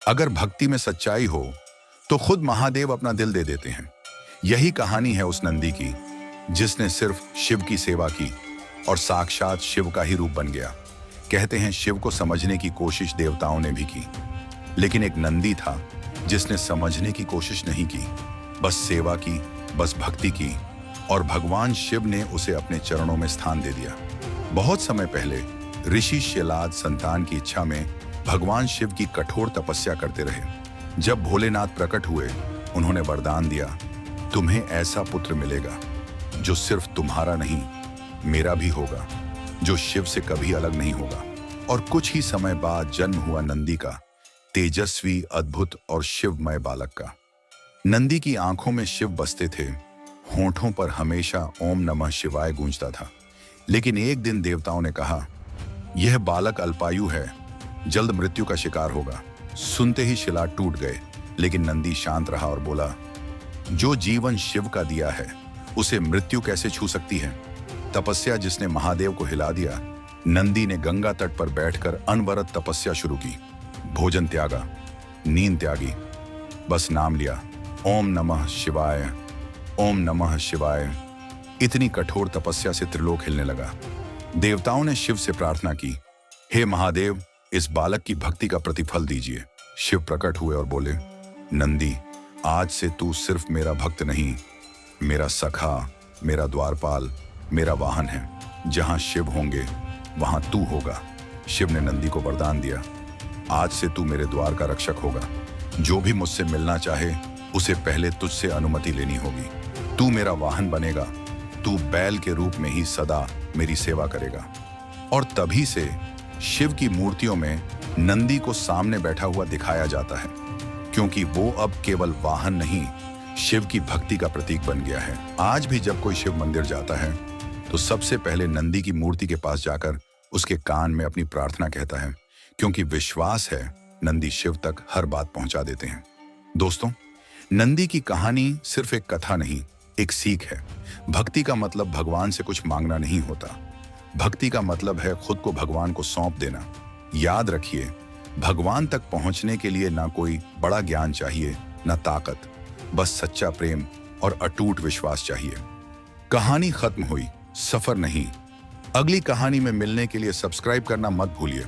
अगर भक्ति में सच्चाई हो तो खुद महादेव अपना दिल दे देते हैं। यही कहानी है उस नंदी की जिसने सिर्फ शिव की सेवा की और साक्षात शिव का ही रूप बन गया। कहते हैं शिव को समझने की कोशिश देवताओं ने भी की, लेकिन एक नंदी था जिसने समझने की कोशिश नहीं की, बस सेवा की, बस भक्ति की, और भगवान शिव ने उसे अपने चरणों में स्थान दे दिया। बहुत समय पहले ऋषि शिलाद संतान की इच्छा में भगवान शिव की कठोर तपस्या करते रहे। जब भोलेनाथ प्रकट हुए, उन्होंने वरदान दिया, तुम्हें ऐसा पुत्र मिलेगा जो सिर्फ तुम्हारा नहीं, मेरा भी होगा, जो शिव से कभी अलग नहीं होगा। और कुछ ही समय बाद जन्म हुआ नंदी का, तेजस्वी, अद्भुत और शिवमय बालक का। नंदी की आंखों में शिव बसते थे, होंठों पर हमेशा ओम नमः शिवाय गूंजता था। लेकिन एक दिन देवताओं ने कहा, यह बालक अल्पायु है, जल्द मृत्यु का शिकार होगा। सुनते ही शिला टूट गए, लेकिन नंदी शांत रहा और बोला, जो जीवन शिव का दिया है उसे मृत्यु कैसे छू सकती है। तपस्या जिसने महादेव को हिला दिया। नंदी ने गंगा तट पर बैठकर अनवरत तपस्या शुरू की। भोजन त्यागा, नींद त्यागी, बस नाम लिया, ओम नमः शिवाय, ओम नमः शिवाय। इतनी कठोर तपस्या से त्रिलोक हिलने लगा। देवताओं ने शिव से प्रार्थना की, हे महादेव, इस बालक की भक्ति का प्रतिफल दीजिए। शिव प्रकट हुए और बोले, नंदी, आज से तू सिर्फ मेरा भक्त नहीं, मेरा सखा, मेरा द्वारपाल, मेरा वाहन है। जहां शिव होंगे वहां तू होगा। शिव ने नंदी को वरदान दिया, आज से तू मेरे द्वार का रक्षक होगा। जो भी मुझसे मिलना चाहे उसे पहले तुझसे अनुमति लेनी होगी। तू मेरा वाहन बनेगा, तू बैल के रूप में ही सदा मेरी सेवा करेगा। और तभी से शिव की मूर्तियों में नंदी को सामने बैठा हुआ दिखाया जाता है, क्योंकि वो अब केवल वाहन नहीं, शिव की भक्ति का प्रतीक बन गया है। आज भी जब कोई शिव मंदिर जाता है तो सबसे पहले नंदी की मूर्ति के पास जाकर उसके कान में अपनी प्रार्थना कहता है, क्योंकि विश्वास है नंदी शिव तक हर बात पहुंचा देते हैं। दोस्तों, नंदी की कहानी सिर्फ एक कथा नहीं, एक सीख है। भक्ति का मतलब भगवान से कुछ मांगना नहीं होता। भक्ति का मतलब है खुद को भगवान को सौंप देना। याद रखिए, भगवान तक पहुंचने के लिए ना कोई बड़ा ज्ञान चाहिए, ना ताकत, बस सच्चा प्रेम और अटूट विश्वास चाहिए। कहानी खत्म हुई, सफर नहीं। अगली कहानी में मिलने के लिए सब्सक्राइब करना मत भूलिए।